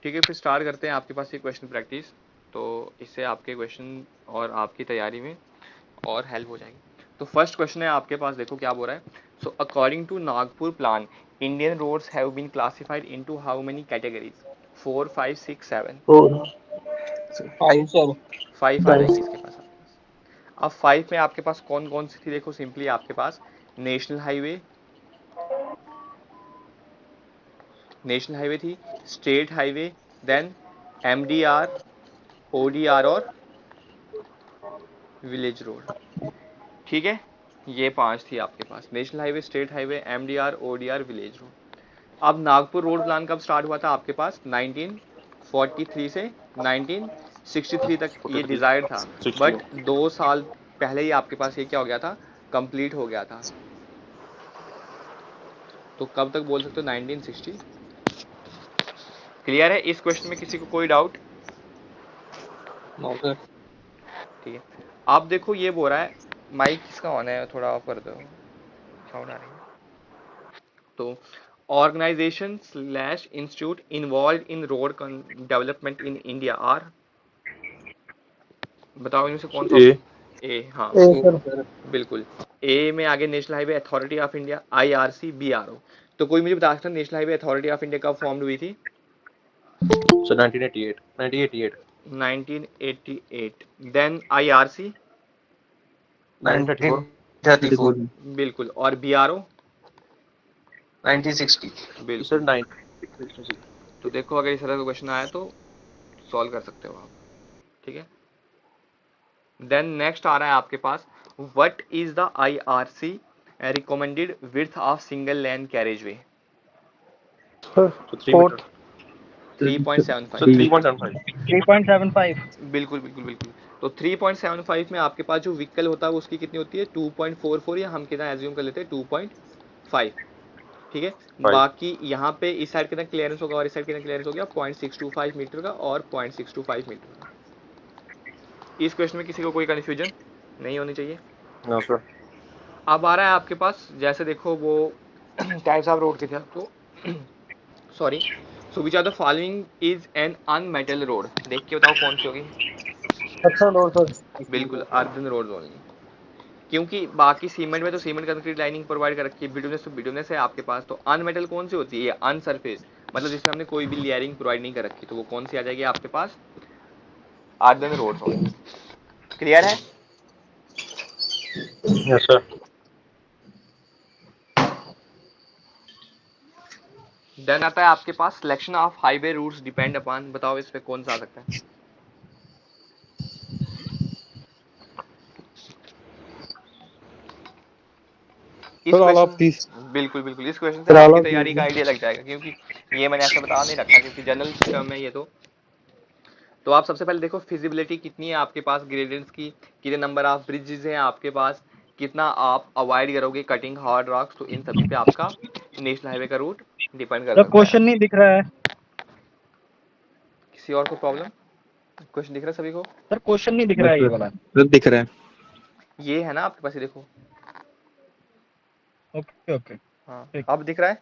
ठीक है, फिर स्टार्ट करते हैं आपके पास ये क्वेश्चन प्रैक्टिस। तो इससे आपके क्वेश्चन और आपकी तैयारी में और हेल्प हो जाएगी। तो फर्स्ट क्वेश्चन है आपके पास, देखो क्या बोल रहा है। So according to Nagpur plan, Indian roads have been classified into how many categories? 4, 5, 6, 7? 5 sir. 5 आ जाएंगे इसके पास आपके पास। अब 5 में आपके पास कौन कौन सी थी, देखो सिंपली आपके पास नेशनल हाईवे, नेशनल हाईवे थी, state highway, then MDR, ODR और विलेज रोड। ठीक है, ये 5 थी आपके पास, national highway, state highway, MDR, ODR, village road. अब नागपुर रोड प्लान कब स्टार्ट हुआ था आपके पास? 1943 से 1963 तक ये 43 डिजायर था। 60। बट 2 साल पहले ही आपके पास ये क्या हो गया था, कंप्लीट हो गया था। तो कब तक बोल सकते हो? 1960। क्लियर है? इस क्वेश्चन में किसी को कोई डाउट? No sir. ठीक है, आप देखो ये बोल रहा है, माइक किसका ऑन है, थोड़ा ऑफ कर दो, साउंड आ रही है। तो organisation slash institute involve in road development in India are, बताओ इनमें से कौन सा ए। ऑप्शन? ए, हाँ ए सर। बिल्कुल। ए में आगे national highway authority of India, IRC, BRO. तो कोई मुझे बता सकता है national highway authority of India कब फॉर्म हुई थी? सर 1988 1988 1988। Then IRC? 1934 बिल्कुल। और बीआरओ? 1960 सर बिल्कुल। 1960। तो देखो अगर इस तरह का क्वेश्चन आया तो सॉल्व कर सकते हो आप। ठीक है, देन नेक्स्ट आ रहा है आपके पास, what is the IRC recommended width of single lane carriageway? Sir तो 3 मीटर। 4 सर 3.75। 3.75। 3.75। बिल्कुल बिल्कुल बिल्कुल। तो 3.75 में आपके पास जो व्हीकल होता है उसकी कितनी होती है? 2.44, या हम कितना एज्यूम कर लेते हैं 2.5। ठीक है, 5। बाकी यहाँ पे इस साइड कितना क्लियरेंस होगा और इस साइड कितना क्लियरेंस हो गया? 0.625 मीटर का और 0.625 मीटर का। इस क्वेश्चन में किसी को कोई कंफ्यूजन नहीं होनी चाहिए। No sir. अब आ रहा है आपके पास, जैसे देखो वो टाइप्स ऑफ रोड के थे तो sorry. So which are the following is an unmetal road? देख के बताओ कौन सी होगी। अच्छा रोड सर। बिल्कुल, अर्दन रोड ओनली। क्योंकि बाकी सीमेंट में तो सीमेंट कंक्रीट लाइनिंग प्रोवाइड कर रखी है, बिटुमिनस तो बिटुमिनस है आपके पास। तो अनमेटल कौन सी होती है? अनसरफेस, मतलब जिसमें हमने कोई भी लेयरिंग प्रोवाइड नहीं कर रखी, तो वो कौन सी आ जाएगी आपके पास? अर्दन रोड ओनली। क्लियर है? Yes sir. देन आता है आपके पास selection of highway routes depend upon, बताओ इसमें कौन सा आ सकता है? इस sir all of question, this. बिल्कुल बिल्कुल, इस क्वेश्चन से सर ऑल आपकी ऑफ तैयारी का दिस। आइडिया लग जाएगा, क्योंकि ये मैंने ऐसा बता नहीं रखा क्योंकि जनरल टर्म है ये। तो आप सबसे पहले देखो फिजिबिलिटी कितनी है आपके पास, ग्रेडियंट्स की, कितने नंबर ऑफ ब्रिजेस हैं आपके पास, कितना आप अवॉइड करोगे कटिंग हार्ड रॉक्स। तो इन सभी पे आपका नेशनल हाईवे का रूट डिपेंड कर सर सकता है। क्वेश्चन नहीं दिख रहा है। किसी और को प्रॉब्लम? क्वेश्चन दिख रहा है सभी को? सर क्वेश्चन नहीं दिख रहा है ये वाला। सर दिख रहा है। ये है ना आपके पास, ये देखो। Okay okay. हाँ, ठीक। अब दिख रहा है?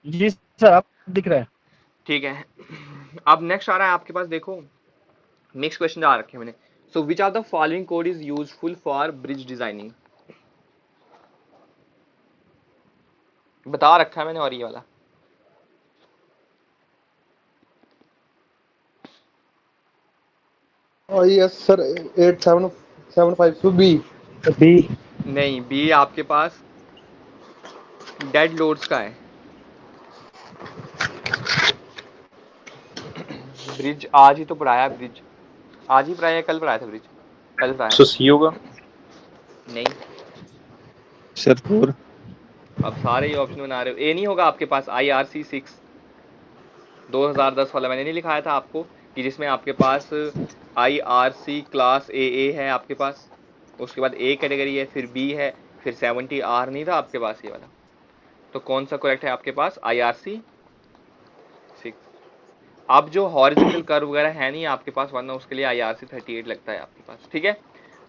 जी सर अब दिख रहा है। ठीक है। अब नेक्स्ट आ रहा है आपके पास, देखो नेक्स्ट क्वेश्चन आ रखे हैं मैंने। So which are the following code is useful for bridge designing? बता रखा है मैंने, और ये वाला यस सर 8775 बी। बी। नहीं, बी आपके पास डेड लोड्स का है। ब्रिज आज ही तो पढ़ाया, ब्रिज आज ही पढ़ाया, कल पढ़ाया था ब्रिज? कल पढ़ाया सर था। सी होगा। नहीं, सर 4। अब सारे ही ऑप्शन बना रहे हो। ए नहीं होगा आपके पास? IRC 6 2010 वाला मैंने नहीं लिखाया था आपको, कि जिसमें आपके पास IRC क्लास ए है आपके पास, उसके बाद ए कैटेगरी है, फिर बी है, फिर 70R नहीं था आपके पास ये वाला? तो कौन सा करेक्ट है आपके पास? IRC 6। अब जो हॉरिजॉन्टल कर्व वगैरह है नहीं आपके पास, वरना उसके लिए IRC 38 लगता है आपके पास। ठीक है,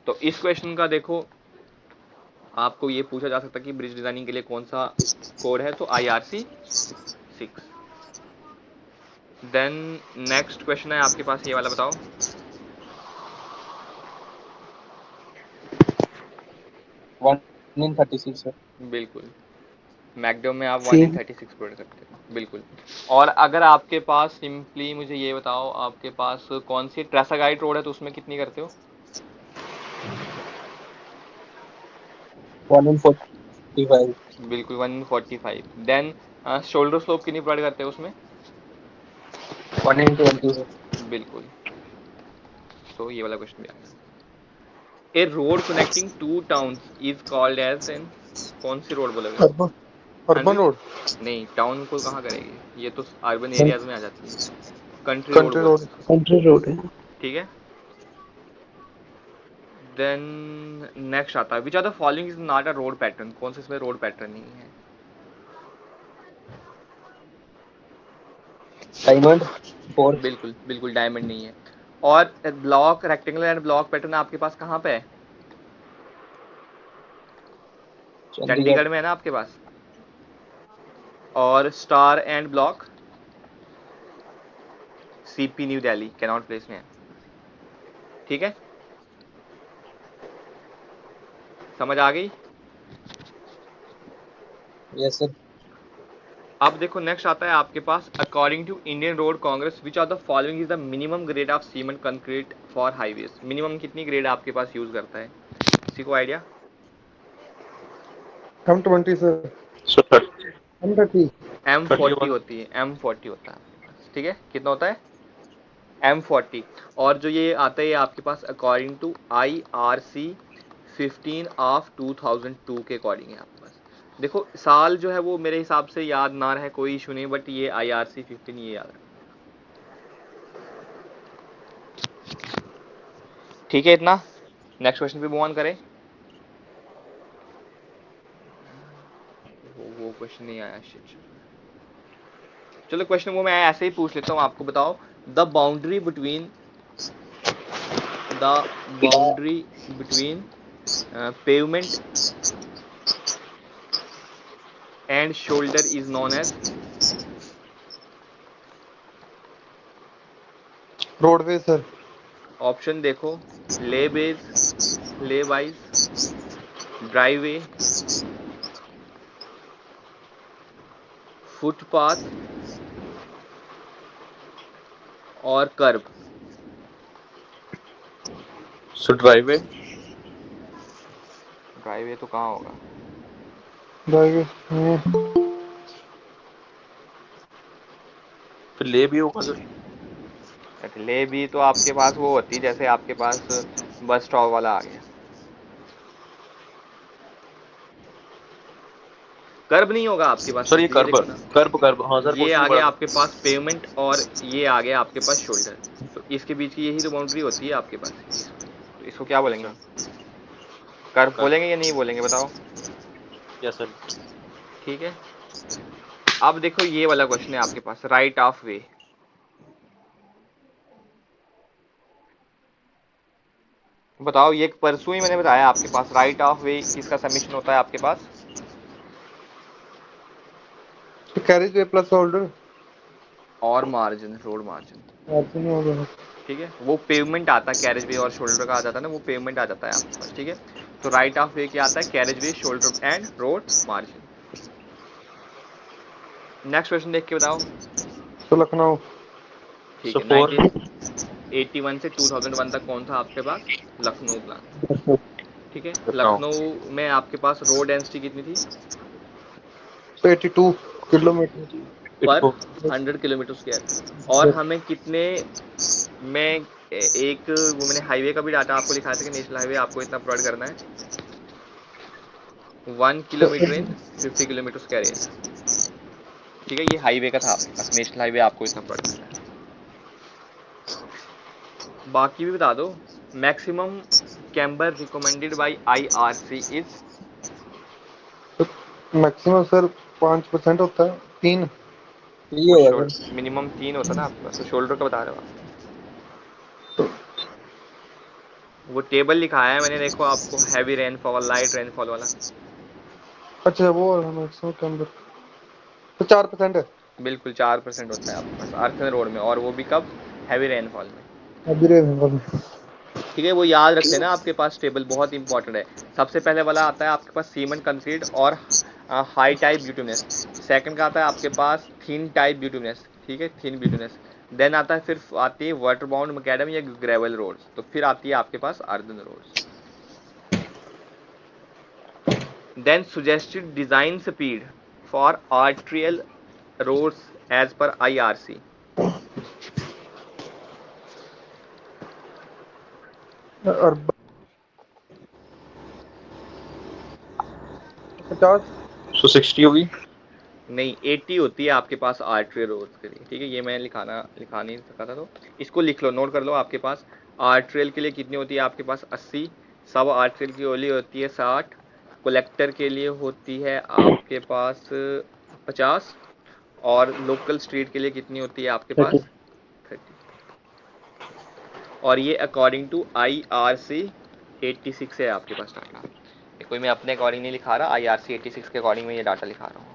तो इस क्वेश्चन का देखो आपको ये पूछा जा सकता है कि ब्रिज डिजाइनिंग के लिए कौन सा कोड है, तो IRC 6। देन नेक्स्ट क्वेश्चन है आपके पास ये वाला, बताओ। 1 in 36 सर। बिल्कुल, मैकडम में आप C 1 in 36 प्रोवाइड करते हो, बिल्कुल। और अगर आपके पास सिंपली मुझे ये बताओ, आपके पास कौन सी ट्रेसागाइड रोड है तो उसमें कितनी करते हो? 1 in 45। बिल्कुल 1 in 45। देन शोल्डर स्लोप कितनी प्रोवाइड करते हो उसमें? 1 in 20 सर। बिल्कुल। तो ये वाला क्वेश्चन भी आ गया। A road connecting two towns is called as an, कौन सी रोड बोलोगे? अर्बन हाँ अर्बन जी, रोड, नहीं टाउन को कहाँ करेगी, ये तो अर्बन एरियाज में आ जाती है। कंट्री रोड कंट्री रोड, बोलते हैं इसको, कंट्री रोड है। ठीक है। देन नेक्स्ट आता है, which are the following is not a road pattern, कौन सा इसमें रोड पैटर्न नहीं है? डायमंड 4। बिल्कुल बिल्कुल डायमंड नहीं है। और block, rectangular and block pattern आपके पास कहाँ पे है? चंडीगढ़। चंडीगढ़ में है ना आपके पास। और star and block CP New Delhi, Connaught Place में है, ठीक है। समझ आ गई? Yes sir. अब देखो नेक्स्ट आता है आपके पास, according to Indian road congress which are the following is the minimum grade of cement concrete for highways. Minimum कितनी ग्रेड आपके पास यूज करता है, किसी को idea? M20 sir, sir M30, M40 31। होती है, M40 होता है आपके पास, ठीक है। कितना होता है? M40। और जो ये आता है ये आपके पास अकॉर्डिंग टू IRC 15 ऑफ 2002 के अकॉर्डिंग है आपके पास। देखो साल जो है वो मेरे हिसाब से याद ना रहे, कोई इशू नहीं, बट ये IRC 15 ये याद है, ठीक है। इतना, नेक्स्ट क्वेश्चन पे मूव ऑन करें। वो क्वेश्चन नहीं आया, शिट। चलो क्वेश्चन वो मैं ऐसे ही पूछ लेता हूँ, आपको बताओ। The boundary between the boundary between pavement and shoulder is known as. Roadway sir, option देखो, ले बेस, ले वाइज, ड्राईवे, फुटपाथ और कर्ब। Sir driveway. ड्राईवे तो कहाँ होगा? ड्राइवे, फिर ले भी होगा सर। ले भी तो आपके पास वो होती है, जैसे आपके पास बस स्टॉप वाला आ गया। कर्ब नहीं होगा आपके पास, सर ये सिंपली ये कर्ब देखो ना, कर्ब कर्ब, हाँ सर ये क्वेश्चन आ गया कर्ब। आपके पास पेमेंट और ये आ गया आपके पास शोल्डर। तो इसके बीच की यही तो बाउंड्री होती है आपके पास, तो इसको क्या बोलेंगे अच्छा हम? कर्व कर्ब। बोलेंगे या नहीं बोलेंगे, बताओ। Yes sir. ठीक है। अब देखो ये वाला क्वेश्चन है आपके पास, राइट ऑफ वे। बताओ, ये परसों ही मैंने बताया आपके पास, राइट ऑफ वे किसका समीशन होता है आपके पास? कैरेज वे प्लस शोल्डर, और मार्जिन, रोड मार्जिन, ऐसे नहीं होगा। ठीक है। वो पेवमेंट आता है, कैरेज वे और शोल्डर का आ जाता है ना, वो पेवमेंट आ जाता है आपके पास, ठीक है। तो राइट ऑफ वे क्या आता है? Carriage way, shoulder and road margin. Next question देख के बताओ। तो लखनऊ, ठीक सर है। 4। 1981 से 2001 तक कौन था आपके पास? लखनऊ प्लान, ठीक है। लखनऊ। लखनऊ में आपके पास रोड डेंसिटी कितनी थी 82 किलोमीटर, पर 84। 100 किलोमीटर स्क्वायर? और हमें कितने में एक वो मैंने हाईवे का भी डाटा आपको लिखाया था कि नेशनल हाईवे आपको इतना प्रोवाइड करना है, 1 किलोमीटर इन 50 किलोमीटर स्क्वायर एरिया, ठीक है। ये हाईवे का था आपके पास, नेशनल हाईवे आपको इतना प्रोवाइड करना है। बाकी भी बता दो। Maximum camber recommended by IRC is, maximum sir 5% होता है, 3। ये होगा सर। मिनिमम 3 होता है ना आपके पास, तो शोल्डर का बता रहे हो आप? वो टेबल लिखाया है मैंने, देखो आपको, हैवी रेनफॉल, लाइट रेनफॉल वाला। अच्छा वो मैक्सिमम कैम्बर तो 4% है। बिल्कुल 4% होता है आपके पास अर्थन रोड में, और वो भी कब? हैवी रेनफॉल में। अभी रेनफॉल ठीक है, वो याद रख लेना, आपके पास टेबल बहुत इंपॉर्टेंट है। सबसे पहले वाला आता है आपके पास सीमेंट कंक्रीट और हाई टाइप ब्यूटुमिनस। सेकंड का आता है आपके पास थिन टाइप ब्यूटुमिनस, ठीक है, थिन ब्यूटुमिनस। देन आता है, फिर आती है वाटर बाउंड मैकेडम या ग्रेवल रोड्स, तो फिर आती है आपके पास earthen roads. Then suggested design speed for arterial roads as per IRC। और 50 सो 60 होगी। नहीं, 80 होती है आपके पास आर्टरी रोड्स के लिए, ठीक है। ये मैं लिखा नहीं सका था, तो इसको लिख लो, नोट कर लो। आपके पास आर्ट्रियल के लिए कितनी होती है आपके पास? 80। सब आर्ट्रियल की ओली होती है 60। कलेक्टर के लिए होती है आपके पास 50। और लोकल स्ट्रीट के लिए कितनी होती है आपके 30। पास? 30। और ये अकॉर्डिंग टू IRC 86 है आपके पास डाटा। ये कोई मैं अपने अकॉर्डिंग नहीं लिखा रहा, IRC 86 के अकॉर्डिंग मैं ये डाटा लिखा रहा हूँ।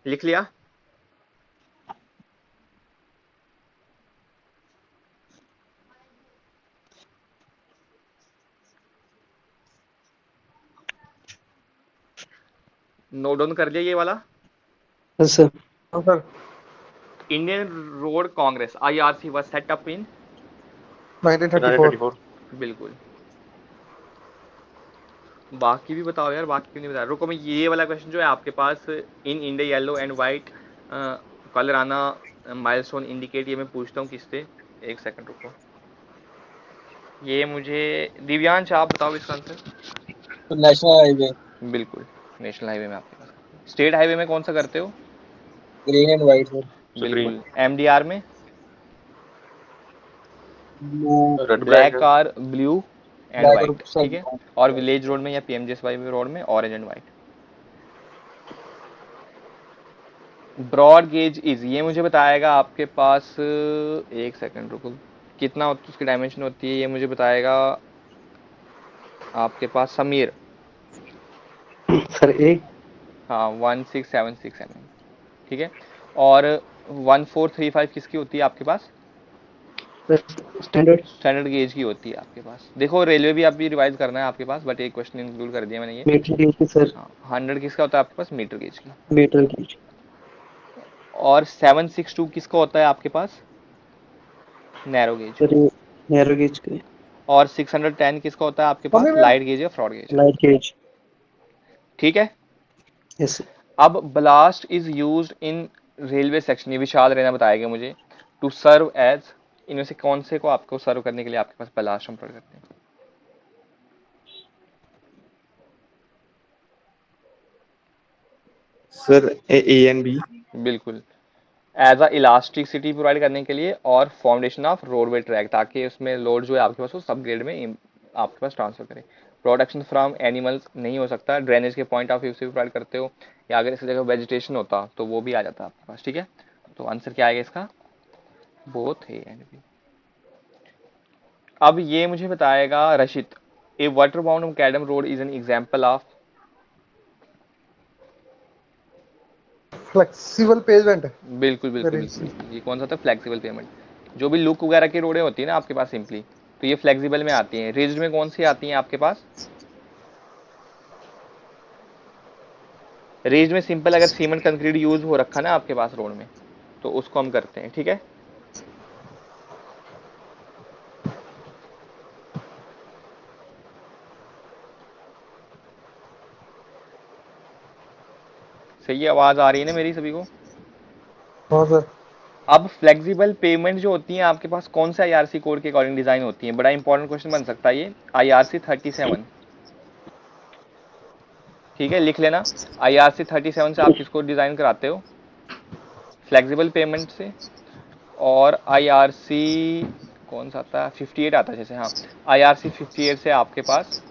लिख लिया? नोट डाउन कर लिया ये वाला? Yes sir. हाँ sir Indian road congress IRC was set up in 1934 1934। बिल्कुल। बाकी भी बताओ यार, बाकी क्यों नहीं बता? रुको, मैं ये वाला क्वेश्चन जो है आपके पास, in India yellow and white colour आना माइलस्टोन इंडिकेट, ये मैं पूछता हूँ किससे? एक सेकंड रुको। ये मुझे दिव्यांश आप बताओ इसका आंसर। तो नेशनल हाईवे बिल्कुल, नेशनल हाईवे में आपके पास। स्टेट हाईवे में कौन सा करते हो? Green and white sir. So green. बिल्कुल। MDR में? Blue red black black car, blue and black और वाइट, ठीक है। और सब। विलेज रोड में या PMGSY रोड में orange and white. Broad gauge is, ये मुझे बताएगा आपके पास, एक सेकंड रुको, कितना होती उसकी डायमेंशन होती है, ये मुझे बताएगा आपके पास समीर। सर एक हाँ, 1676 ठीक है। और 1435 किसकी होती है आपके पास? स्टैंडर्ड स्टैंडर्ड गेज की होती है आपके पास। देखो, रेलवे भी आप भी रिवाइज करना है आपके पास, बट एक क्वेश्चन इंक्लूड कर दिया मैंने ये। मीटर गेज की सर। हाँ, 100 किसका होता है आपके पास? मीटर गेज की। मीटर गेज और 762 किसका होता है आपके पास? Narrow gauge. सर ये नैरो गेज के और 610 किसका होता है आपके पास? लाइट गेज या फ्रॉड गेज। Light gauge. ठीक है। यस अब ballast is used in railway section, ये विशाल रैना बताएगा मुझे, टू सर्व एज, इनमें से कौन से को आपको सर्व करने के लिए आपके पास ब्लास्ट हम प्रयोग करते हैं? Sir A N B. बिल्कुल, एज अ इलास्टिसिटी प्रोवाइड करने के लिए, और फाउंडेशन ऑफ रोडवे ट्रैक, ताकि उसमें लोड जो है आपके पास वो सब ग्रेड में आपके पास ट्रांसफर करे। प्रोडक्शन फ्रॉम एनिमल्स नहीं हो सकता, ड्रेनेज के पॉइंट ऑफ व्यू से भी प्रोवाइड करते हो, या अगर इस जगह वेजिटेशन होता तो वो भी आ जाता आपके पास, ठीक है। तो आंसर क्या आएगा इसका? Both A and B. अब ये मुझे बताएगा Rashid, a water bound macadam road is an example of. Flexible pavement. बिल्कुल बिल्कुल बिल्कुल, ये कौन सा था? Flexible pavement. जो भी लुक वगैरह की रोडें होती है ना आपके पास सिंपली, तो ये फ्लेक्सिबल में आती हैं। रिज्ड में कौन सी आती हैं आपके पास? रिज्ड में सिंपल, अगर सीमेंट कंक्रीट यूज हो रखा ना आपके पास रोड में, तो उसको हम करते हैं, ठीक है। सही है, आवाज आ रही है ना मेरी सभी को? हाँ सर। अब फ्लेक्सिबल पेमेंट जो होती है आपके पास कौन से IRC कोड के अकॉर्डिंग डिजाइन होती है? बड़ा इंपॉर्टेंट क्वेश्चन बन सकता है ये। IRC 37, ठीक है, लिख लेना। IRC 37 से आप किसको डिजाइन कराते हो? फ्लेक्सिबल पेमेंट से। और IRC कौन सा आता है, 58 आता है जैसे, हाँ IRC 58 से आपके पास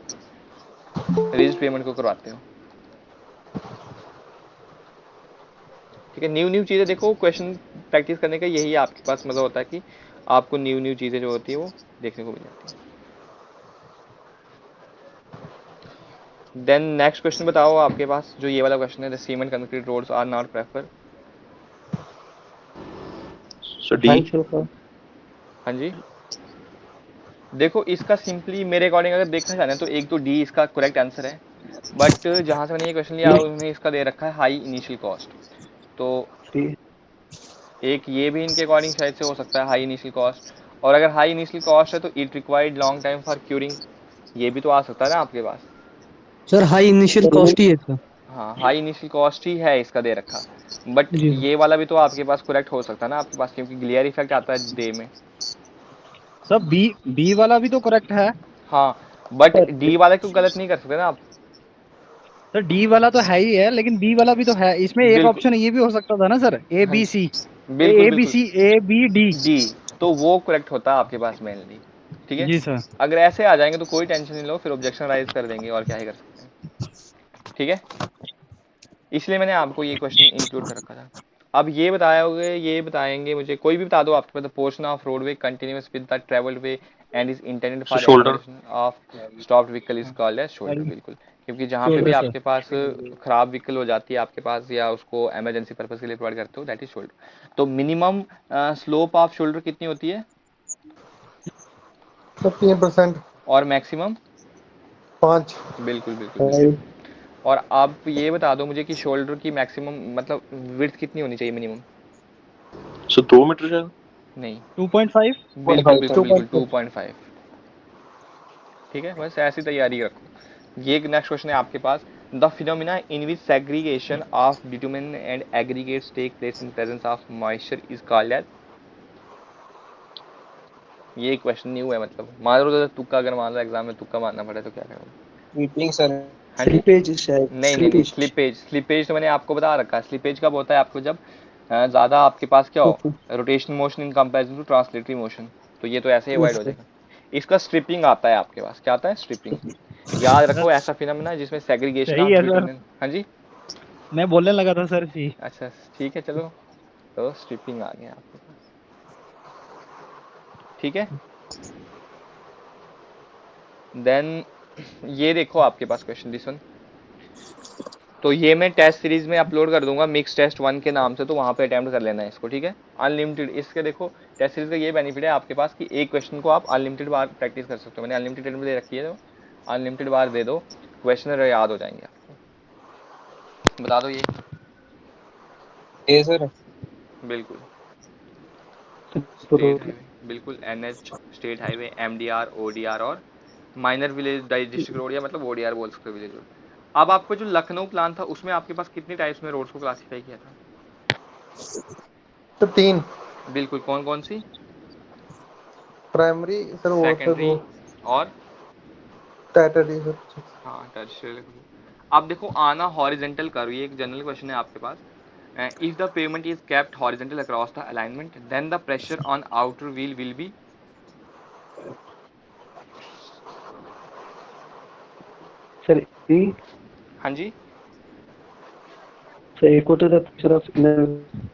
रिजिड पेमेंट को करवाते हो। ठीक है, न्यू चीज़ें देखो, क्वेश्चन प्रैक्टिस करने का यही आपके पास मज़ा होता है कि आपको न्यू चीज़ें जो होती है वो देखने को मिल जाती है। देन नेक्स्ट क्वेश्चन बताओ आपके पास जो ये वाला क्वेश्चन है, the cement concrete roads are not prefer. So D. High sulphur. हाँ जी, देखो इसका सिंपली मेरे अकॉर्डिंग अगर देखना चाहें तो एक तो डी इसका करेक्ट आंसर है, बट जहाँ से मैंने ये क्वेश्चन लिया उन्होंने इसका दे रखा है हाई इनिशियल कॉस्ट, तो ठीक एक ये भी इनके अकॉर्डिंग शायद से हो सकता है हाई इनिशियल कॉस्ट, और अगर हाई इनिशियल कॉस्ट है तो it required long time for curing, ये भी तो आ सकता है ना आपके पास। सर हाई इनिशियल कॉस्ट ही है इसका। हाँ हाई इनिशियल कॉस्ट ही है इसका दे रखा, बट जी सर। ये वाला भी तो आपके पास करेक्ट हो सकता है ना आपके पास, क्योंकि ग्लेयर इफेक्ट आता है डे में। सर बी वाला भी तो करेक्ट है। हाँ बट सर। डी वाला क्यों गलत नहीं कर सकते ना आप। सर डी वाला तो है ही है, लेकिन बी वाला भी तो है, इसमें एक बिल्कुल, ऑप्शन ये भी हो सकता था ना सर, ए हाँ बी सी, बिल्कुल ए बी बिल्कुल, सी ए बी डी। डी, तो वो करेक्ट होता है आपके पास मेनली। ठीक है, जी सर। अगर ऐसे आ जाएंगे तो कोई टेंशन नहीं लो, फिर ऑब्जेक्शन राइज कर देंगे और क्या ही कर सकते हैं। ठीक है, इसलिए मैंने आपको ये क्वेश्चन इंक्लूड कर रखा था। अब ये बताओगे, ये बताएंगे मुझे, कोई भी बता दो आपके पास, portion of roadway continuous with the traveled way and is intended So for shoulder. Accommodation of stopped vehicle is called as shoulder. बिल्कुल, क्योंकि जहाँ पे भी शोल्डर सर। आपके पास खराब व्हीकल हो जाती है आपके पास, या उसको इमरजेंसी पर्पज के लिए प्रोवाइड करते हो, दैट इज शोल्डर। तो मिनिमम स्लोप ऑफ शोल्डर कितनी होती है, 3%। और मैक्सिमम 5। बिल्कुल बिल्कुल बिल्कुल। और आप ये बता दो मुझे कि शोल्डर की मैक्सिमम मतलब विड्थ कितनी होनी चाहिए मिनिमम। So 2 मीटर शायद। नहीं, 2.5। बिल्कुल बिल्कुल बिल्कुल 2.5। 2.5। ठीक है, बस ऐसी तैयारी रखो। ये नेक्स्ट क्वेश्चन है आपके पास, the phenomena in which segregation of bitumen and aggregates take place in presence of moisture is called as. ये क्वेश्चन न्यू है, मतलब मान लो तुक्का, अगर मान लो एग्जाम में तुक्का मारना पड़े तो क्या करोगे। Meeting sir. हाँ जी, स्लिपेज शायद। नहीं नहीं नहीं, स्लिपेज, स्लिपेज तो मैंने आपको बता रखा है। स्लिपेज कब होता है आपको, जब ज़्यादा आपके पास क्या हो, rotation motion in comparison to translatory motion, तो ये तो ऐसे ही अवॉइड हो जाएगा। इसका स्ट्रिपिंग आता है आपके पास, क्या आता है, स्ट्रिपिंग। याद रखो ऐसा फिनोमेना जिसमें सेग्रीगेशन सही ऑफ है सर, बिटुमेन। हाँ जी, मैं बोलने लगा था सर जी। अच्छा ठीक है चलो, तो स्ट्रिपिंग आ गया आपके पास। ठीक है, देन ये देखो आपके पास क्वेश्चन दिस वन, तो ये मैं टेस्ट सीरीज में अपलोड कर दूंगा मिक्स टेस्ट 1 के नाम से, तो वहां पे अटेम्प्ट कर लेना है इसको। ठीक है, अनलिमिटेड, इसके देखो टेस्ट सीरीज का ये बेनिफिट है आपके पास कि एक क्वेश्चन को आप अनलिमिटेड बार प्रैक्टिस कर सकते हो। मैंने अनलिमिटेड में दे रखी है, तो अनलिमिटेड बार दे दो, क्वेश्चन याद हो जाएंगे आपको। बता दो ये। ए सर। बिल्कुल, स्टेट हाईवे, बिल्कुल NH, state highway, MDR, ODR और माइनर विलेज डिस्ट्रिक्ट रोड, या मतलब ODR बोल सकते हो, विलेज रोड। अब आपको जो लखनऊ प्लान था उसमें आपके पास कितने टाइप्स में रोड्स को क्लासिफाई किया था। तो 3। बिल्कुल, कौन कौन सी, प्राइमरी सर, वो सर सेकेंडरी वो और टैटरी सर। हाँ टर्शियरी। अब देखो आना हॉरिजेंटल कर्व, ये एक जनरल क्वेश्चन है आपके पास। If the pavement is kept horizontal across the alignment then the pressure on outer wheel will be. Sir E. हाँ जी, sir equal to the pressure of inner.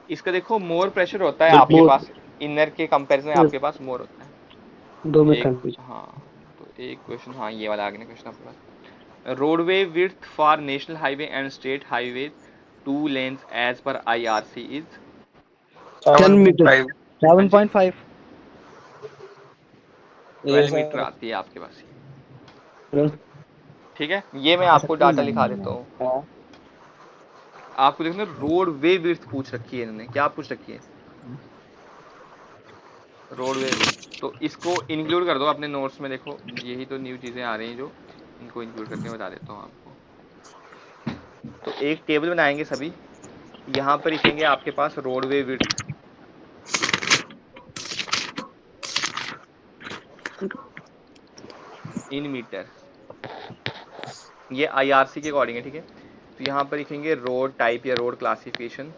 इसका देखो मोर प्रेशर होता है सर आपके डी। मोर। पास, inner के comparison में आपके पास मोर होता दो में है। एक, कंफ्यूज। हाँ तो एक क्वेश्चन, हाँ ये वाला आगे क्वेश्चन आपके पास, roadway width for national highway and state highway 2 lanes as per IRC is. 10 metre. 7.5। 7.5। 12 metre आती है आपके पास ये। ठीक है, ये मैं आपको डाटा लिखा देता हूँ। आपको देखना, रोड वे विड्थ पूछ रखी है इन्होंने, क्या पूछ रखी है, रोड वे विड्थ। तो इसको इंक्लूड कर दो अपने नोट्स में। देखो यही तो न्यू चीज़ें आ रही हैं जो, इनको इंक्लूड करके बता देता हूँ आपको। तो एक टेबल बनाएंगे सभी, यहाँ पर लिखेंगे आपके पास रोडवे विड्थ इन मीटर, ये IRC के अकॉर्डिंग है। ठीक है, तो यहाँ पर लिखेंगे रोड टाइप या रोड क्लासिफिकेशन,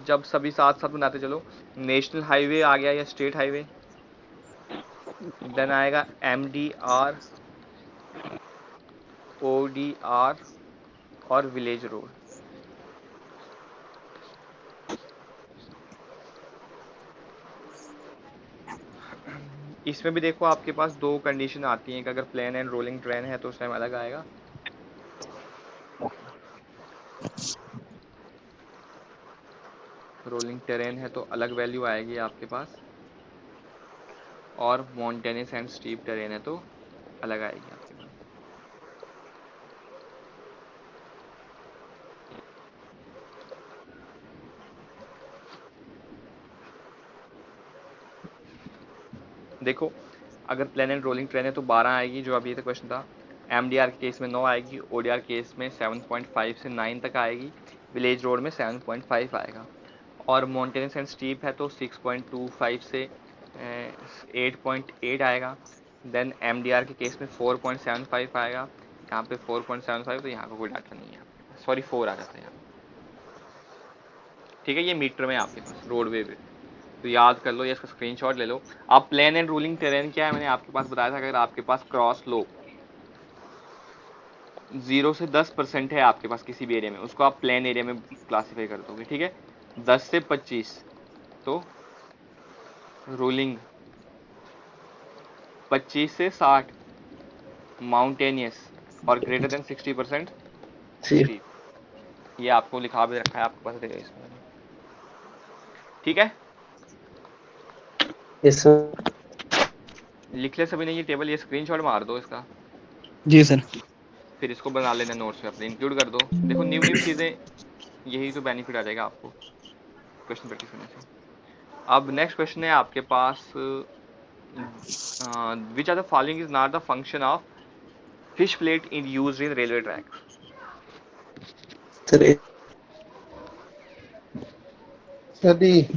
जब सभी साथ साथ बनाते चलो, नेशनल हाईवे आ गया या स्टेट हाईवे, देन आएगा MDR, ODR और विलेज रोड। इसमें भी देखो आपके पास दो कंडीशन आती हैं कि अगर प्लेन एंड रोलिंग ट्रेन है तो उस टाइम अलग आएगा, रोलिंग टेरेन है तो अलग वैल्यू आएगी आपके पास, और माउंटेनियस एंड स्टीप टेरेन है तो अलग आएगी आपके पास। देखो अगर प्लेन एंड रोलिंग ट्रेन है तो 12 आएगी, जो अभी तक क्वेश्चन था। MDR के केस में 9 आएगी, ODR केस में 7.5 से 9 तक आएगी, विलेज रोड में 7.5 आएगा, और माउंटेनियस एंड स्टीप है तो 6.25 से 8.8 आएगा। देन MDR के केस में 4.75 आएगा, यहाँ पे 4.75, तो यहाँ का कोई डाटा नहीं है, सॉरी 4 आ जाता है यहाँ। ठीक है, ये मीटर में आपके पास रोडवे पे, तो याद कर लो या इसका स्क्रीनशॉट ले लो। अब प्लेन एंड रूलिंग टेरेन क्या है, मैंने आपके पास बताया था, अगर आपके पास क्रॉस लो 0 से 10% है आपके पास किसी भी एरिया में, उसको आप प्लेन एरिया में क्लासीफाई कर दोगे। ठीक है, 10 से 25 तो रूलिंग, 25 से 60 माउंटेनियस, और ग्रेटर देन 60% स्टीप। ये आपको लिखा भी रखा है आपके पास, देखिए इसमें। ठीक है, यस सर। लिख ले सभी ने ये टेबल, ये स्क्रीनशॉट मार दो इसका, जी सर। फिर इसको बना लेना नोट्स में अपने, इंक्लूड कर दो। देखो न्यू चीज़ें, यही तो बेनिफिट आ जाएगा आपको क्वेश्चन प्रैक्टिस करने से। अब नेक्स्ट क्वेश्चन है आपके पास, which are the following is not the function of fish plate in used in railway track. Sir sir D.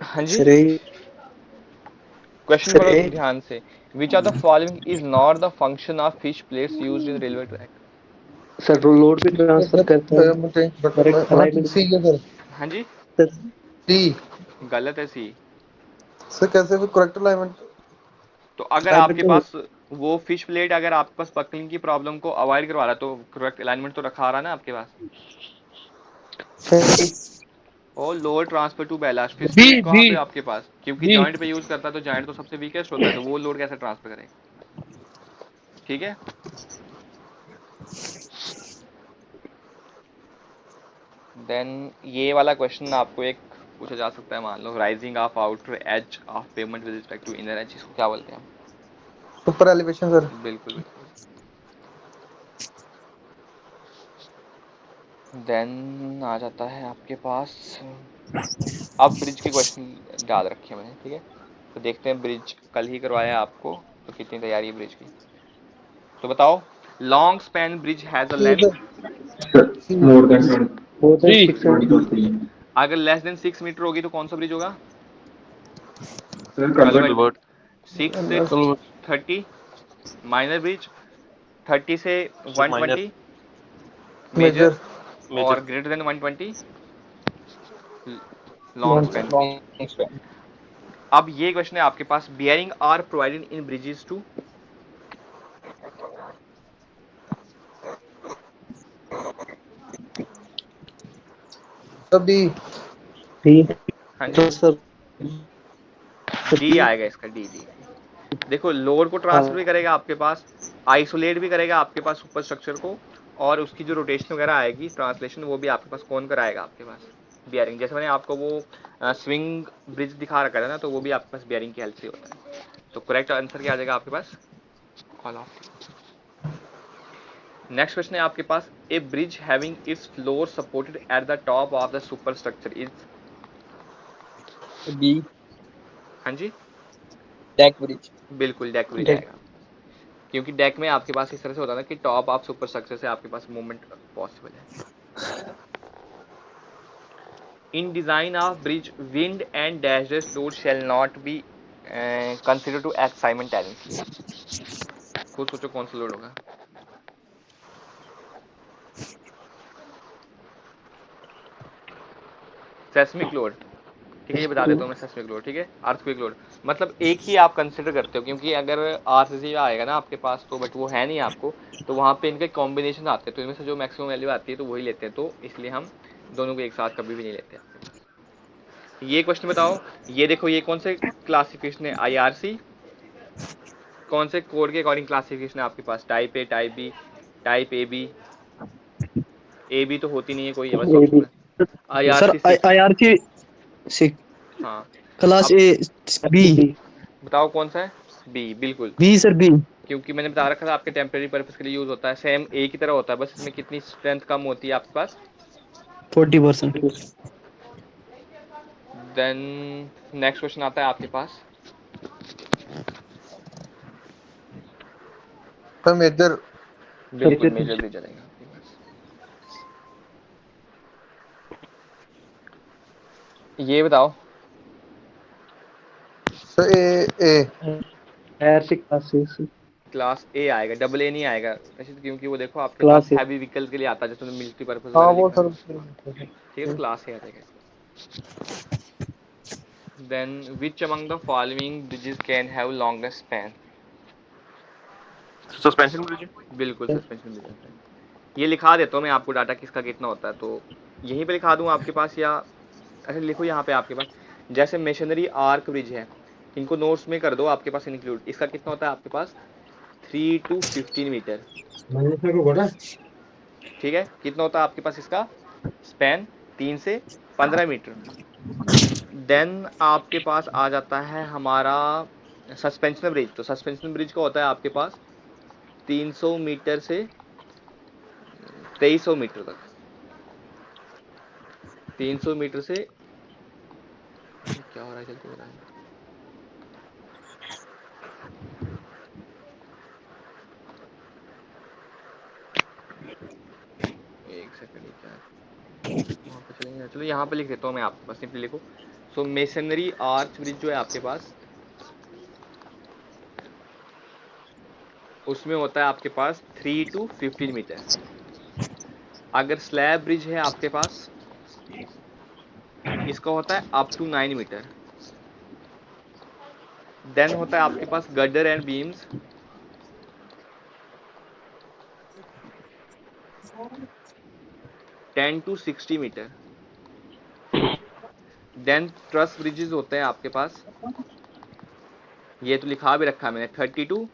हाँ जी, सर क्वेश्चन सर पढ़ो ए ध्यान से। Which are the following is not the function of fish plates used in railway track. Sir load भी transfer करते हैं direct alignment. सी है सर। हाँ जी, सर डी। गलत है सी। सर कैसे फिर करेक्ट अलाइनमेंट? तो अगर आपके अलाइनमेंट पास वो फिश प्लेट, अगर आपके पास बकलिंग की प्रॉब्लम को अवॉइड करवा रहा है, तो करेक्ट अलाइनमेंट तो रखा रहा है ना आपके पास। सर और lower transfer to ballast, fish B plate कहाँ बी पे आपके पास, क्योंकि बी जॉइंट पे यूज करता है, तो जॉइंट तो सबसे वीकेस्ट होता है, तो वो लोड कैसे ट्रांसफर करेगा। ठीक है, देन ये वाला क्वेश्चन आपको एक पूछा जा सकता है, मान लो rising of outer edge of pavement with respect to inner edge, इसको क्या बोलते हैं हम। Super elevation sir. बिल्कुल बिल्कुल। देन आ जाता है आपके पास, अब ब्रिज के क्वेश्चन याद रखे मैंने। ठीक है, तो देखते हैं, ब्रिज कल ही करवाया आपको, तो कितनी तैयारी है ब्रिज की, तो बताओ। Long span bridge has a C length, sir. More than more than three 600। अगर लेस देन 6 मीटर होगी तो कौन सा ब्रिज होगा। sir, culvert, culvert. 6 से 30 माइनर ब्रिज, 30 से माइनर 120 मेजर, मेजर। मेजर। और greater than 120 long span bridge. अब ये क्वेश्चन है आपके पास, bearing are provided in bridges to. Sir D. D. हाँ जी, तो सर डी आएगा इसका, डी डी। देखो लोड को ट्रांसफर भी करेगा आपके पास, आइसोलेट भी करेगा आपके पास सुपर स्ट्रक्चर को, और उसकी जो रोटेशन वगैरह आएगी, ट्रांसलेशन, वो भी आपके पास कौन कराएगा आपके पास, बियरिंग। जैसे मैंने आपको वो स्विंग ब्रिज दिखा रखा था ना, तो वो भी आपके पास बियरिंग की हेल्प से होता है। तो करेक्ट आंसर क्या आ जाएगा आपके पास, ऑल ऑफ। नेक्स्ट क्वेश्चन है आपके पास, a bridge having its floor supported at the top of the super structure is. B हाँ जी, डेक ब्रिज। बिल्कुल डेक ब्रिज डेक। आएगा, क्योंकि डेक में आपके पास इस तरह से होता है ना कि टॉप ऑफ सुपर स्ट्रक्चर से आपके पास मूवमेंट पॉसिबल है। In design of bridge wind and dashes load shall not be consider to act simultaneously. खुद सोचो कौन सा लोड होगा। सेस्मिक लोड, ठीक है, ये बता देता हूँ मैं सेस्मिक लोड, ठीक है, अर्थक्वेक लोड, मतलब एक ही आप कंसिडर करते हो, क्योंकि अगर आरसीसी आएगा ना आपके पास तो बट वो है नहीं आपको, तो वहाँ पे इनके कॉम्बिनेशन आते हैं, तो इनमें से जो मैक्सिमम वैल्यू आती है तो वही लेते हैं, तो इसलिए हम दोनों को एक साथ कभी भी नहीं लेते आपके पास। ये क्वेश्चन बताओ, ये देखो ये कौन से क्लासिफिकेशन है, आईआरसी, कौन से कोड के अकॉर्डिंग क्लासिफिकेशन है आपके पास, type A, type B, type A B तो होती नहीं है कोई, है बस ये ऑप्शन भी में सर आईआरसी 6। IRC हाँ, क्लास अब ए बी बताओ कौन सा है, बी, बिल्कुल, बी सर बी क्योंकि मैंने बता रखा था आपके टेम्परेरी पर्पस के लिए यूज होता है, सेम ए की तरह होता है, बस इसमें कितनी स्ट्रेंथ कम होती है आपके पास। 40%। देन नेक्स्ट क्वेश्चन आता है आपके पास, सर मेजर बिल्कुल मेजर भी चलेगा आपके पास। ये बताओ, सर ए आईआरसी क्लासेस क्लास ए आएगा, डबल ए नहीं आएगा वैसे तो, क्योंकि वो देखो आपके पास क्लास ए। हैवी व्हीकल के लिए आता है, जैसे मिलिट्री पर्पस हाँ वगैरह वो लिखा है, सर ठीक है, तो क्लास ए आ जाएगा इसका। Then which among the following bridges can have longest span, suspension bridge. बिल्कुल सस्पेंशन ब्रिज है। ये लिखा देता हूँ मैं आपको डाटा किसका कितना होता है, तो यहीं पे लिखा दूँ आपके पास, या अच्छा लिखो यहाँ पे आपके पास, जैसे मेशनरी आर्क ब्रिज है, इनको नोट्स में कर दो आपके पास इंक्लूड, इसका कितना होता है आपके पास 3 to 15 मीटर, ठीक है, कितना होता है आपके पास इसका स्पैन 3 से 15 मीटर। देन आपके पास आ जाता है हमारा सस्पेंशन ब्रिज, तो सस्पेंशन ब्रिज का होता है आपके पास 300 मीटर से 2300 मीटर तक, 300 मीटर से, क्या हो रहा है जल्दी बताएं, एक सेकंड, क्या वहाँ पे चलेंगे, चलो यहाँ पे लिख देता हूँ मैं आपके पास, सिंपली लिखो, सो मेसनरी आर्च ब्रिज जो है आपके पास, उसमें होता है आपके पास 3 to 15 मीटर। अगर स्लैब ब्रिज है आपके पास, इसका होता है अप टू 9 मीटर। देन होता है आपके पास girder and beams, ten to 60 metre. Then truss bridges होते हैं आपके पास, ये तो लिखा भी रखा है मैंने, 30 to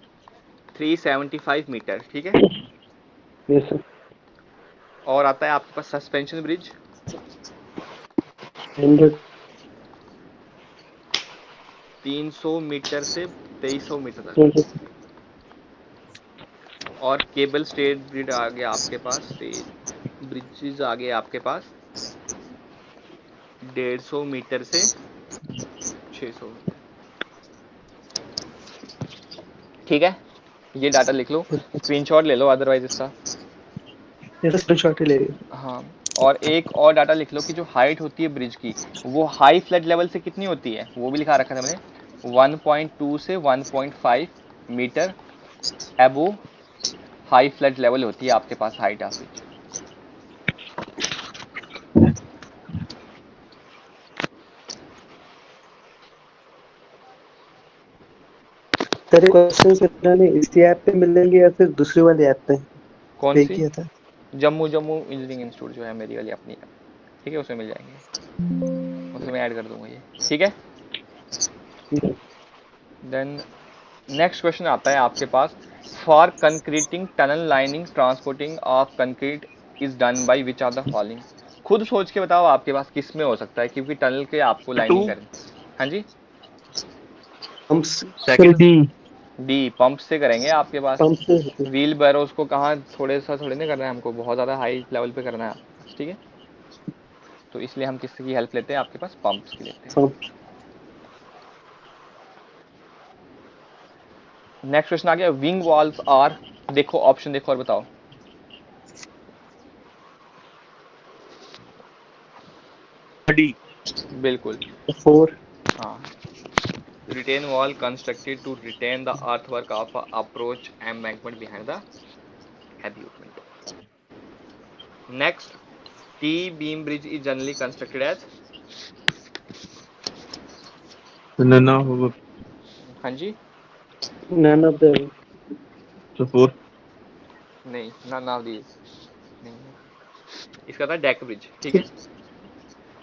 375 मीटर, ठीक है। Yes sir. और आता है आपके पास सस्पेंशन ब्रिज, 100 300 मीटर से 2300 मीटर तक। 100 और केबल स्टेट ब्रिज आ गया आपके पास, स्टेट ब्रिजेस आ गए आपके पास 150 मीटर से 600 मीटर, ठीक है। ये डाटा लिख लो, स्क्रीनशॉट ले लो अदरवाइज इसका। ये सर शॉट ले रही है। हाँ, और एक और डाटा लिख लो कि जो हाइट होती है ब्रिज की, वो हाई फ्लड लेवल से कितनी होती है, वो भी लिखा रखा था मैंने, 1.2 से 1.5 मीटर एबो हाई फ्लड लेवल होती है आपके पास height of bridge. Sir question कराने इसी ऐप पे मिलेंगे या फिर दूसरी वाली ऐप पे कौन पे सी, किया था? जम्मू इंजीनियरिंग इंस्टीट्यूट जो है मेरी वाली अपनी ऐप, ठीक है, उसमें मिल जाएंगे, उसमें ऐड कर दूंगा ये, ठीक है। देन नेक्स्ट क्वेश्चन आता है आपके पास, for concreting tunnel lining transporting of concrete is done by which are the following. खुद सोच के बताओ आपके पास किस में हो सकता है, क्योंकि टनल के आपको लाइनिंग करनी। हाँ जी, हम सर डी डी पंप से करेंगे आपके पास, पंप से होते हैं। व्हील बैरोज को कहाँ थोड़े सा थोड़े नहीं करना है हमको, बहुत ज़्यादा हाई लेवल पे करना है आपके पास, ठीक है, तो इसलिए हम किसकी हेल्प लेते हैं, आपके पास पंप्स की लेते हैं। पंप नेक्स्ट क्वेश्चन आ गया, विंग वॉल्स आर, देखो ऑप्शन देखो और बताओ। डी। बिल्कुल, 4 हाँ, retain wall constructed to retain the earthwork of a approach embankment behind the abutment. Next, T beam bridge is generally constructed as none of हाँ जी, none of the the four नहीं, none of these नहीं है। इसका था deck bridge, ठीक है।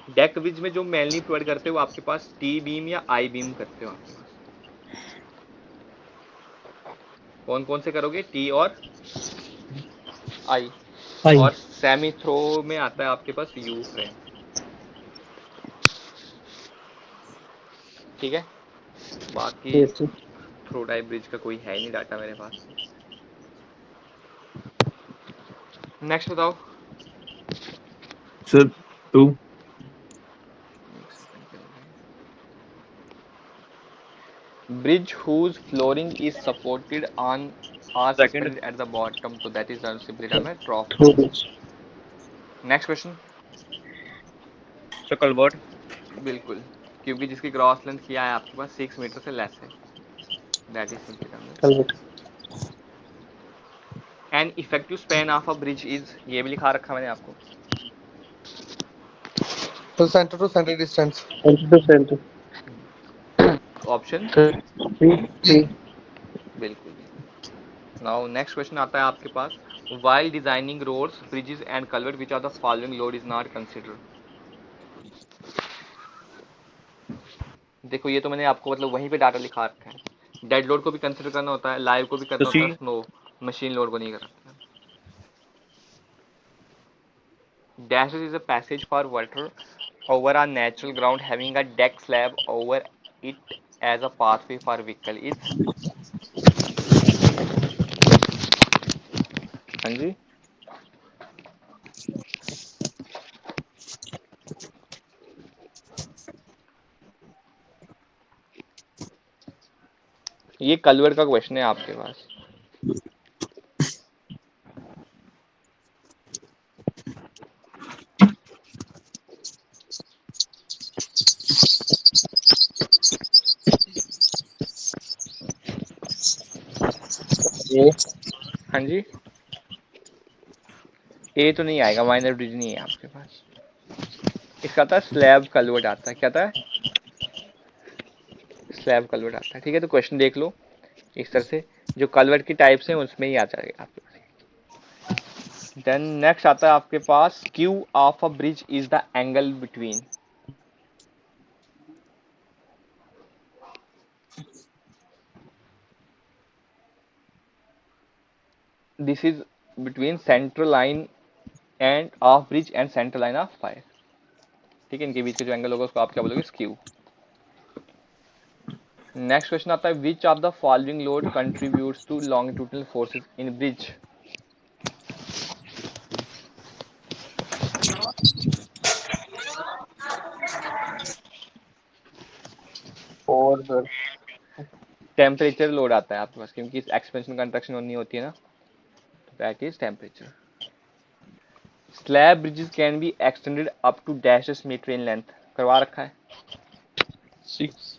Deck bridge में जो मेनली प्रोवाइड करते हो वो आपके पास टी बीम या आई बीम करते हो आपके पास। कौन कौन से करोगे, टी और आई। आई और सेमी थ्रो में आता है आपके पास यू फ्रेम, ठीक है। बाकी yes sir. Through type bridge का कोई है नहीं डाटा मेरे पास। नेक्स्ट बताओ। सर 2 एक सेकंड पे हो गए। Bridge whose flooring is supported on are second suspended at the bottom, so that is simply termed as trough Through bridge. this. Next question। Sir culvert बिल्कुल, क्योंकि जिसकी क्रॉस लेंथ किया है आपके पास 6 मीटर से लेस है, that is simply termed as। Culvert. An effective span of a bridge is, ये भी लिखा रखा मैंने आपको। तो centre to centre distance 100%. Option 3. बिल्कुल बिल्कुल। नाउ नेक्स्ट क्वेश्चन आता है आपके पास, while designing roads, bridges and culvert which are the following load is not considered। देखो ये तो मैंने आपको मतलब वहीं पे डाटा लिखा रखा है। डेड लोड को भी कंसिडर करना होता है, लाइव को भी तो करना सी होता है, स्नो मशीन लोड को नहीं करना। Dashes is a passage for water over a natural ground having a deck slab over it as a pathway for vehicle is। हाँ जी, ये कलवर का क्वेश्चन है आपके पास। A. हाँ जी, ए तो नहीं आएगा, माइनर ब्रिज नहीं है आपके पास। इसका था स्लैब कलवर्ट आता है, क्या था, स्लैब कलवर्ट आता है, ठीक है। तो क्वेश्चन देख लो इस तरह से, जो कलवर्ट की टाइप्स हैं उसमें ही आ जाएगा आपके पास। देन नेक्स्ट आता है आपके पास, skew of a bridge is the angle between. This is between central line and of bridge and central line of fire, ठीक है। इनके बीच का जो एंगल होगा उसको आप क्या बोलोगे, स्क्यू। नेक्स्ट क्वेश्चन आता है, which of the following load contributes to longitudinal forces in bridge. Or sir. Temperature load आता है आपके पास, क्योंकि एक्सपेंशन कंट्रक्शन नहीं होती है ना, that is temperature. Slab bridges can be extended up to dashes metre in length, करवा रखा है 6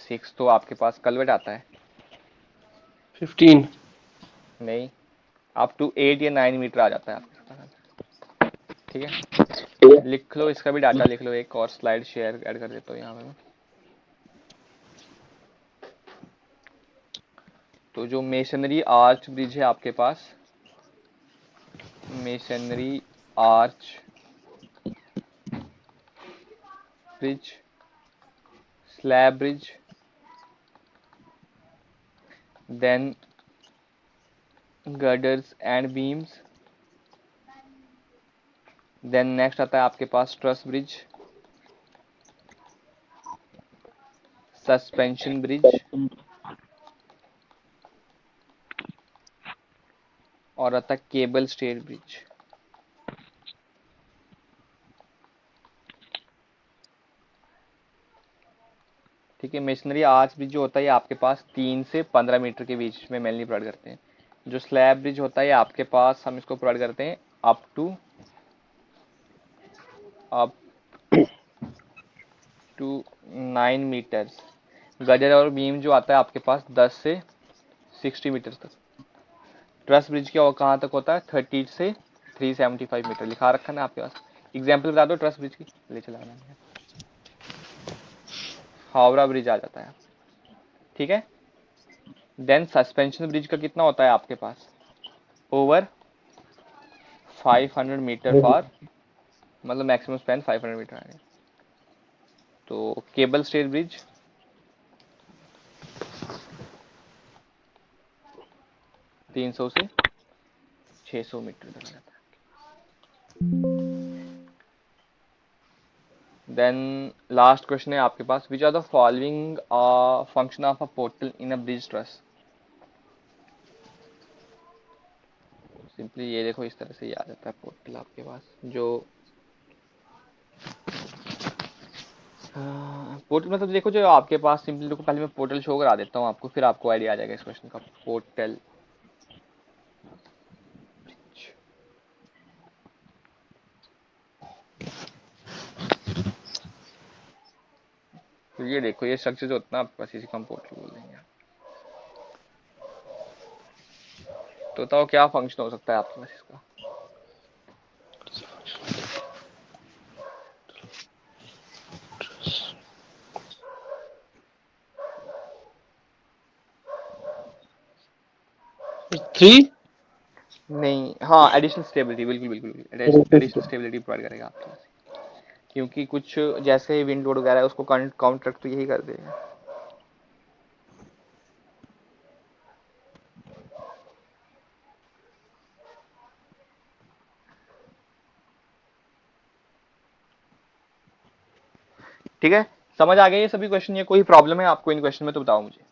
6। तो आपके पास कलवेट आता है 15 नहीं, अप टू 8 या 9 मीटर आ जाता है आपके पास, ठीक है। लिख लो इसका भी डाटा लिख लो, एक और स्लाइड शेयर ऐड कर देता हूँ यहाँ पे मैं। तो जो मेसनरी आर्च ब्रिज है आपके पास, masonry arch bridge, slab bridge, then girders and beams, then next आता है आपके पास ट्रस ब्रिज, सस्पेंशन ब्रिज, और आता है केबल स्टेड ब्रिज। ठीक है, मेशनरी आर्च ब्रिज जो होता है आपके पास 3 से 15 मीटर के बीच में मेनली प्रोवाइड करते हैं। जो स्लैब ब्रिज होता है आपके पास हम इसको प्रोवाइड करते हैं अप टू 9 मीटर्स। गजर और बीम जो आता है आपके पास 10 से 60 मीटर तक। ट्रस ब्रिज क्या कहाँ तक होता है, 30 से 375 मीटर, लिखा रखा ना आपके पास। एग्जाम्पल बता दो ट्रस ब्रिज की, ले चला। हावड़ा ब्रिज आ जाता है, ठीक है। देन सस्पेंशन ब्रिज का कितना होता है आपके पास, ओवर 500 मीटर फॉर, मतलब मैक्सिमम स्पैन 500 मीटर है। तो केबल स्टेज ब्रिज 300 से 600 मीटर तक आ जाता है। देन लास्ट क्वेश्चन है आपके पास, which are the following function of a portal in a bridge truss. Simply ये देखो, इस तरह से ये आ जाता है पोर्टल आपके पास। जो पोर्टल मतलब देखो, जो आपके पास सिंपली देखो, पहले मैं पोर्टल शो करा देता हूँ आपको, फिर आपको आइडिया आ जाएगा इस क्वेश्चन का। पोर्टल तो ये देखो, ये स्ट्रक्चर जो होता है आपके पास, इसी को हम पोर्टल बोल देंगे। तो बताओ क्या फंक्शन हो सकता है आपके पास इसका। थ्री। नहीं, हाँ, एडिशनल स्टेबिलिटी, बिल्कुल बिल्कुल एडिशनल स्टेबिलिटी प्रोवाइड करेगा आपके पास, क्योंकि कुछ जैसे विंड लोड वगैरह है उसको काउंटर तो यही कर देगा। ठीक है, समझ आ गया ये सभी क्वेश्चन, ये कोई प्रॉब्लम है आपको इन क्वेश्चन में तो बताओ मुझे।